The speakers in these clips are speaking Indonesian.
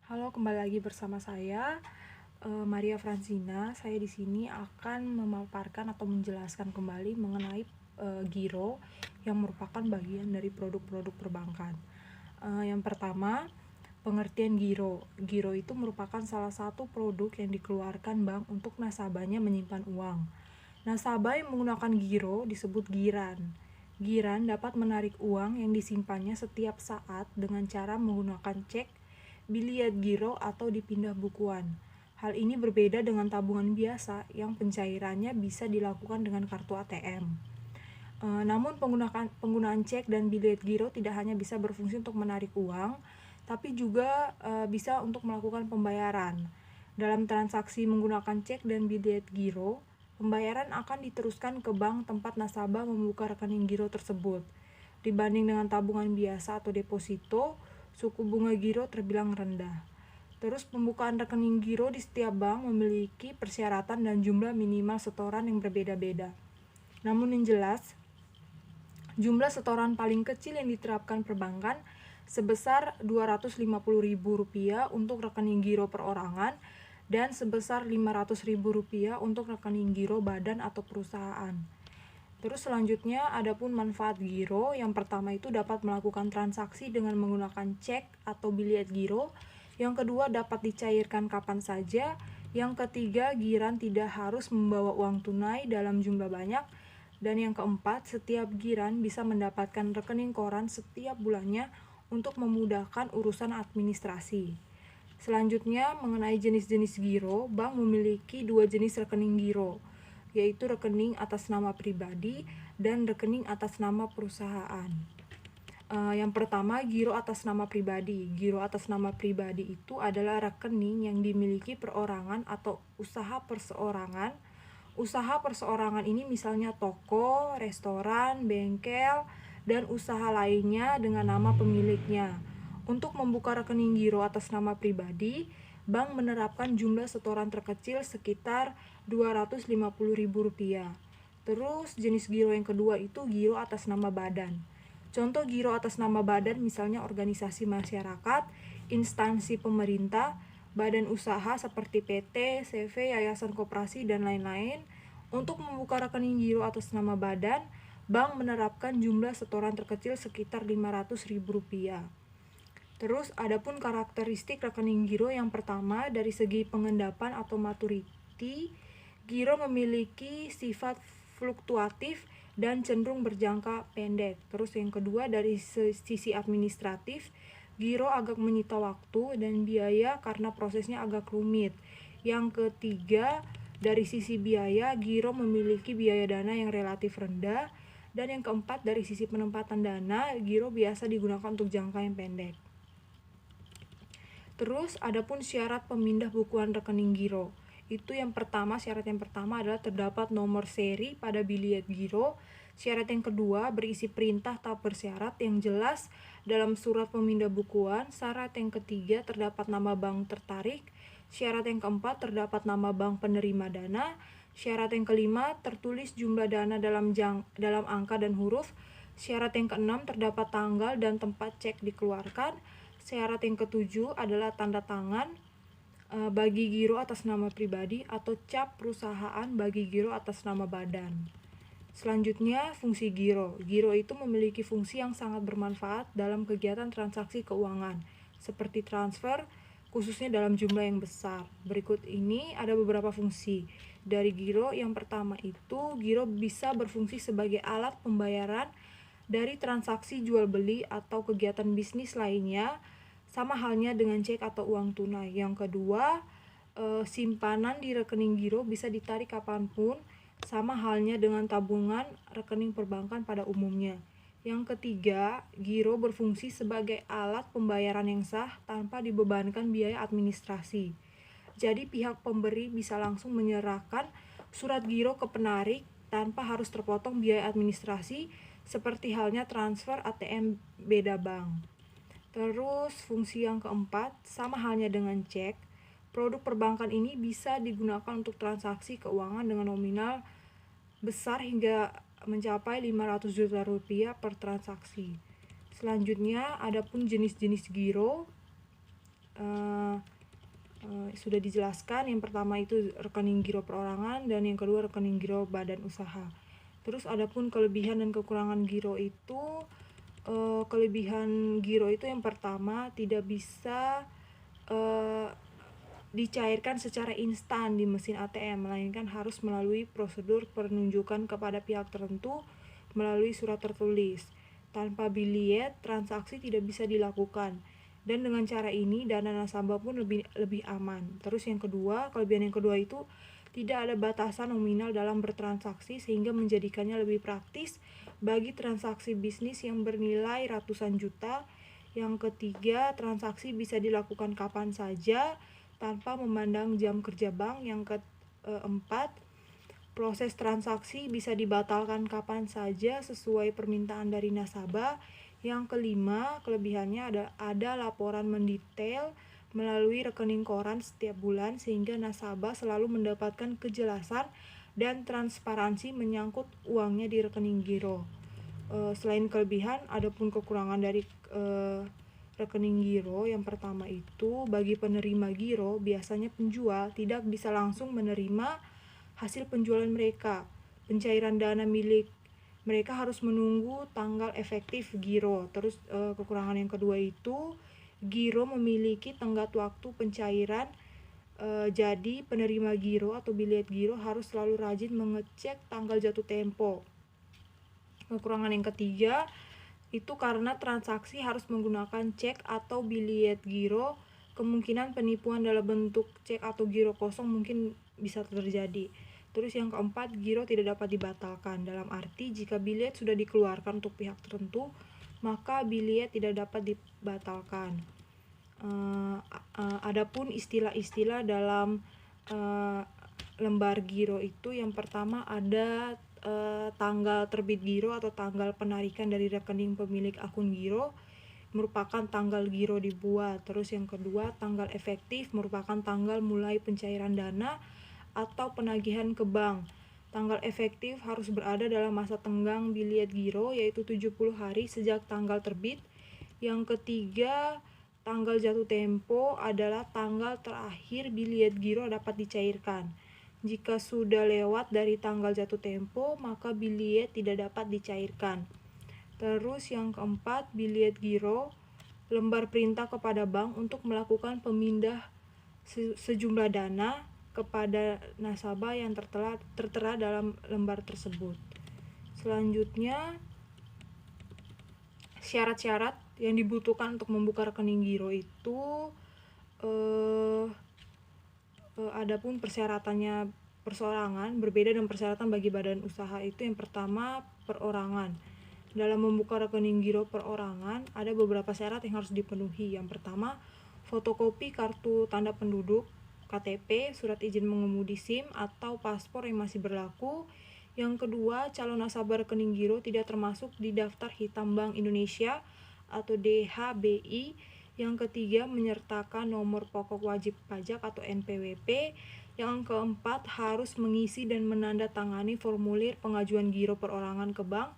Halo, kembali lagi bersama saya, Maria Fransina. Saya di sini akan memaparkan atau menjelaskan kembali mengenai giro yang merupakan bagian dari produk-produk perbankan. Yang pertama, pengertian giro. Giro itu merupakan salah satu produk yang dikeluarkan bank untuk nasabahnya menyimpan uang. Nasabah yang menggunakan giro disebut giran. Giran dapat menarik uang yang disimpannya setiap saat dengan cara menggunakan cek, biliet giro, atau dipindah bukuan. Hal ini berbeda dengan tabungan biasa yang pencairannya bisa dilakukan dengan kartu ATM. Namun penggunaan cek dan biliet giro tidak hanya bisa berfungsi untuk menarik uang, tapi juga bisa untuk melakukan pembayaran. Dalam transaksi menggunakan cek dan biliet giro, pembayaran akan diteruskan ke bank tempat nasabah membuka rekening giro tersebut. Dibanding dengan tabungan biasa atau deposito, suku bunga giro terbilang rendah. Terus pembukaan rekening giro di setiap bank memiliki persyaratan dan jumlah minimal setoran yang berbeda-beda. Namun yang jelas, jumlah setoran paling kecil yang diterapkan perbankan sebesar Rp250.000 untuk rekening giro perorangan dan sebesar Rp500.000 untuk rekening giro badan atau perusahaan. Terus selanjutnya adapun manfaat giro, yang pertama itu dapat melakukan transaksi dengan menggunakan cek atau biliet giro. Yang kedua dapat dicairkan kapan saja. Yang ketiga, giran tidak harus membawa uang tunai dalam jumlah banyak. Dan yang keempat, setiap giran bisa mendapatkan rekening koran setiap bulannya untuk memudahkan urusan administrasi. Selanjutnya, mengenai jenis-jenis giro, bank memiliki dua jenis rekening giro, yaitu rekening atas nama pribadi dan rekening atas nama perusahaan. Yang pertama, giro atas nama pribadi. Giro atas nama pribadi itu adalah rekening yang dimiliki perorangan atau usaha perseorangan. Usaha perseorangan ini misalnya toko, restoran, bengkel, dan usaha lainnya dengan nama pemiliknya. Untuk membuka rekening giro atas nama pribadi, bank menerapkan jumlah setoran terkecil sekitar Rp250.000. Terus jenis giro yang kedua itu giro atas nama badan. Contoh giro atas nama badan misalnya organisasi masyarakat, instansi pemerintah, badan usaha seperti PT, CV, yayasan koperasi, dan lain-lain. Untuk membuka rekening giro atas nama badan, bank menerapkan jumlah setoran terkecil sekitar Rp500.000. Terus adapun karakteristik rekening giro, yang pertama dari segi pengendapan atau maturity, giro memiliki sifat fluktuatif dan cenderung berjangka pendek. Terus yang kedua dari sisi administratif, giro agak menyita waktu dan biaya karena prosesnya agak rumit. Yang ketiga, dari sisi biaya, giro memiliki biaya dana yang relatif rendah. Dan yang keempat, dari sisi penempatan dana, giro biasa digunakan untuk jangka yang pendek. Terus adapun syarat pemindah bukuan rekening giro. Itu yang pertama, syarat yang pertama adalah terdapat nomor seri pada biliet giro. Syarat yang kedua berisi perintah tahap bersyarat yang jelas dalam surat pemindah bukuan. Syarat yang ketiga terdapat nama bank tertarik. Syarat yang keempat terdapat nama bank penerima dana. Syarat yang kelima tertulis jumlah dana dalam angka dan huruf. Syarat yang keenam terdapat tanggal dan tempat cek dikeluarkan. Syarat yang ketujuh adalah tanda tangan bagi giro atas nama pribadi atau cap perusahaan bagi giro atas nama badan. Selanjutnya, fungsi giro. Giro itu memiliki fungsi yang sangat bermanfaat dalam kegiatan transaksi keuangan, seperti transfer, khususnya dalam jumlah yang besar. Berikut ini ada beberapa fungsi dari giro. Yang pertama itu, giro bisa berfungsi sebagai alat pembayaran dari transaksi jual beli atau kegiatan bisnis lainnya, sama halnya dengan cek atau uang tunai. Yang kedua, simpanan di rekening giro bisa ditarik kapanpun, sama halnya dengan tabungan rekening perbankan pada umumnya. Yang ketiga, giro berfungsi sebagai alat pembayaran yang sah tanpa dibebankan biaya administrasi. Jadi pihak pemberi bisa langsung menyerahkan surat giro ke penarik tanpa harus terpotong biaya administrasi seperti halnya transfer ATM beda bank. Terus fungsi yang keempat, sama halnya dengan cek, produk perbankan ini bisa digunakan untuk transaksi keuangan dengan nominal besar hingga mencapai Rp500 juta per transaksi. Selanjutnya, adapun jenis-jenis giro. sudah dijelaskan. Yang pertama itu rekening giro perorangan dan yang kedua rekening giro badan usaha. Terus adapun kelebihan dan kekurangan giro itu, kelebihan giro itu yang pertama tidak bisa dicairkan secara instan di mesin ATM, melainkan harus melalui prosedur penunjukan kepada pihak tertentu melalui surat tertulis. Tanpa biliet, transaksi tidak bisa dilakukan. Dan dengan cara ini, dana nasabah pun lebih aman. Terus yang kedua, kelebihan yang kedua itu tidak ada batasan nominal dalam bertransaksi sehingga menjadikannya lebih praktis bagi transaksi bisnis yang bernilai ratusan juta. Yang ketiga, transaksi bisa dilakukan kapan saja tanpa memandang jam kerja bank. Yang keempat, proses transaksi bisa dibatalkan kapan saja sesuai permintaan dari nasabah. Yang kelima, kelebihannya ada laporan mendetail melalui rekening koran setiap bulan sehingga nasabah selalu mendapatkan kejelasan dan transparansi menyangkut uangnya di rekening giro. Selain kelebihan, adapun kekurangan dari rekening giro yang pertama itu, bagi penerima giro biasanya penjual tidak bisa langsung menerima hasil penjualan mereka. Pencairan dana milik mereka harus menunggu tanggal efektif giro. Terus kekurangan yang kedua itu, giro memiliki tenggat waktu pencairan, jadi penerima giro atau biliet giro harus selalu rajin mengecek tanggal jatuh tempo. Kekurangan yang ketiga itu karena transaksi harus menggunakan cek atau biliet giro, kemungkinan penipuan dalam bentuk cek atau giro kosong mungkin bisa terjadi. Terus yang keempat, giro tidak dapat dibatalkan. Dalam arti jika biliet sudah dikeluarkan untuk pihak tertentu, maka biliet tidak dapat dibatalkan. Adapun istilah-istilah dalam lembar giro itu, yang pertama ada tanggal terbit giro atau tanggal penarikan dari rekening pemilik akun giro merupakan tanggal giro dibuat. Terus yang kedua, tanggal efektif merupakan tanggal mulai pencairan dana atau penagihan ke bank. Tanggal efektif harus berada dalam masa tenggang biliet giro, yaitu 70 hari sejak tanggal terbit. Yang ketiga, tanggal jatuh tempo adalah tanggal terakhir biliet giro dapat dicairkan. Jika sudah lewat dari tanggal jatuh tempo, maka biliet tidak dapat dicairkan. Terus yang keempat, biliet giro, lembar perintah kepada bank untuk melakukan pemindah sejumlah dana kepada nasabah yang tertera dalam lembar tersebut. Selanjutnya, syarat-syarat yang dibutuhkan untuk membuka rekening giro itu, adapun persyaratannya perseorangan berbeda dengan persyaratan bagi badan usaha. Itu yang pertama, perorangan. Dalam membuka rekening giro perorangan ada beberapa syarat yang harus dipenuhi. Yang pertama, fotokopi kartu tanda penduduk, KTP, surat izin mengemudi SIM atau paspor yang masih berlaku. Yang kedua, calon nasabah rekening giro tidak termasuk di daftar hitam Bank Indonesia atau DHBI. Yang ketiga, menyertakan nomor pokok wajib pajak atau NPWP. Yang keempat, harus mengisi dan menandatangani formulir pengajuan giro perorangan ke bank.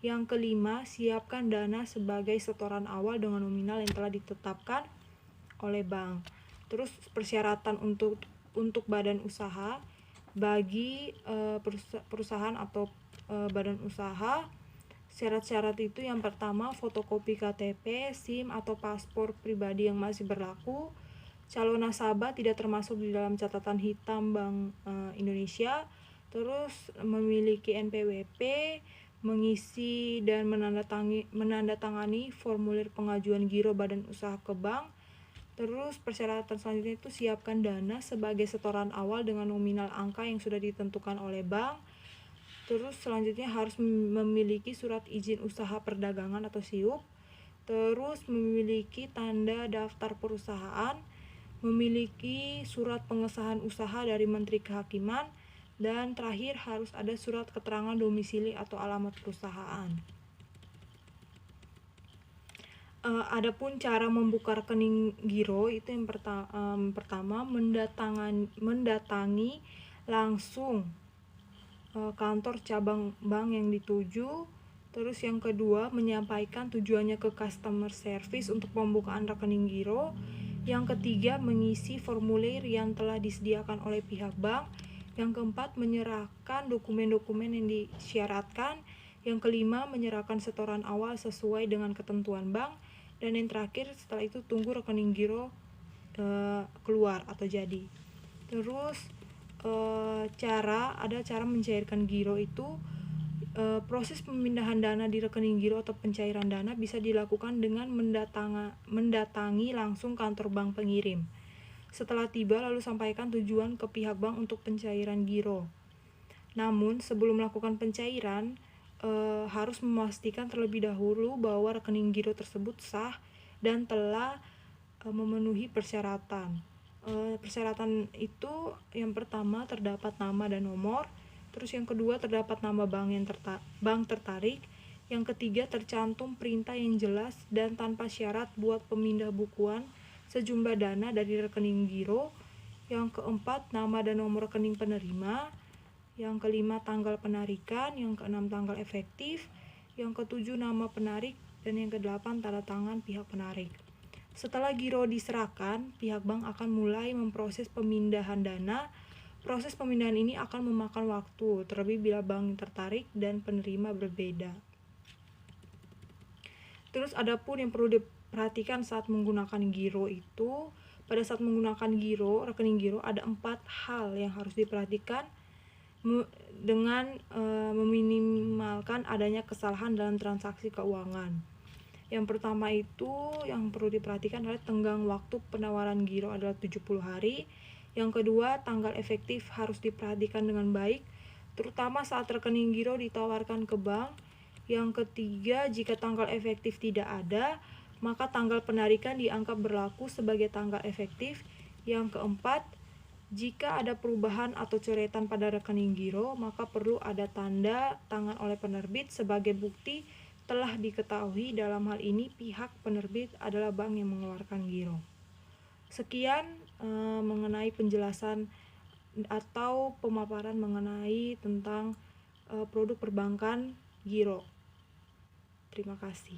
Yang kelima, siapkan dana sebagai setoran awal dengan nominal yang telah ditetapkan oleh bank. Terus persyaratan untuk badan usaha, bagi perusahaan atau badan usaha, syarat-syarat itu yang pertama, fotokopi KTP, SIM atau paspor pribadi yang masih berlaku. Calon nasabah tidak termasuk di dalam catatan hitam Bank Indonesia. Terus memiliki NPWP, mengisi dan menandatangani formulir pengajuan giro badan usaha ke bank. Terus persyaratan selanjutnya itu siapkan dana sebagai setoran awal dengan nominal angka yang sudah ditentukan oleh bank. Terus selanjutnya harus memiliki surat izin usaha perdagangan atau SIUP. Terus memiliki tanda daftar perusahaan, memiliki surat pengesahan usaha dari Menteri Kehakiman, dan terakhir harus ada surat keterangan domisili atau alamat perusahaan. Adapun cara membuka rekening giro itu yang pertama, mendatangi langsung kantor cabang bank yang dituju. Terus yang kedua, menyampaikan tujuannya ke customer service untuk pembukaan rekening giro. Yang ketiga, mengisi formulir yang telah disediakan oleh pihak bank. Yang keempat, menyerahkan dokumen-dokumen yang disyaratkan. Yang kelima, menyerahkan setoran awal sesuai dengan ketentuan bank. Dan yang terakhir, setelah itu tunggu rekening giro keluar atau jadi. Terus ada cara mencairkan giro itu. Proses pemindahan dana di rekening giro atau pencairan dana bisa dilakukan dengan mendatangi langsung kantor bank pengirim. Setelah tiba, lalu sampaikan tujuan ke pihak bank untuk pencairan giro. Namun, sebelum melakukan pencairan, harus memastikan terlebih dahulu bahwa rekening giro tersebut sah dan telah memenuhi persyaratan. Persyaratan itu yang pertama terdapat nama dan nomor. Terus yang kedua terdapat nama bank tertarik. Yang ketiga tercantum perintah yang jelas dan tanpa syarat buat pemindah bukuan sejumlah dana dari rekening giro. Yang keempat nama dan nomor rekening penerima. Yang kelima tanggal penarikan. Yang keenam tanggal efektif. Yang ketujuh nama penarik. Dan yang kedelapan tanda tangan pihak penarik. Setelah giro diserahkan, pihak bank akan mulai memproses pemindahan dana. Proses pemindahan ini akan memakan waktu, terlebih bila bank tertarik dan penerima berbeda. Terus adapun yang perlu diperhatikan saat menggunakan giro itu, pada saat menggunakan rekening giro ada 4 hal yang harus diperhatikan dengan meminimalkan adanya kesalahan dalam transaksi keuangan. Yang pertama itu yang perlu diperhatikan adalah tenggang waktu penawaran giro adalah 70 hari. Yang kedua, tanggal efektif harus diperhatikan dengan baik, terutama saat rekening giro ditawarkan ke bank. Yang ketiga, jika tanggal efektif tidak ada, maka tanggal penarikan dianggap berlaku sebagai tanggal efektif. Yang keempat, jika ada perubahan atau coretan pada rekening giro, maka perlu ada tanda tangan oleh penerbit sebagai bukti telah diketahui dalam hal ini pihak penerbit adalah bank yang mengeluarkan giro. Sekian mengenai penjelasan atau pemaparan mengenai tentang produk perbankan giro. Terima kasih.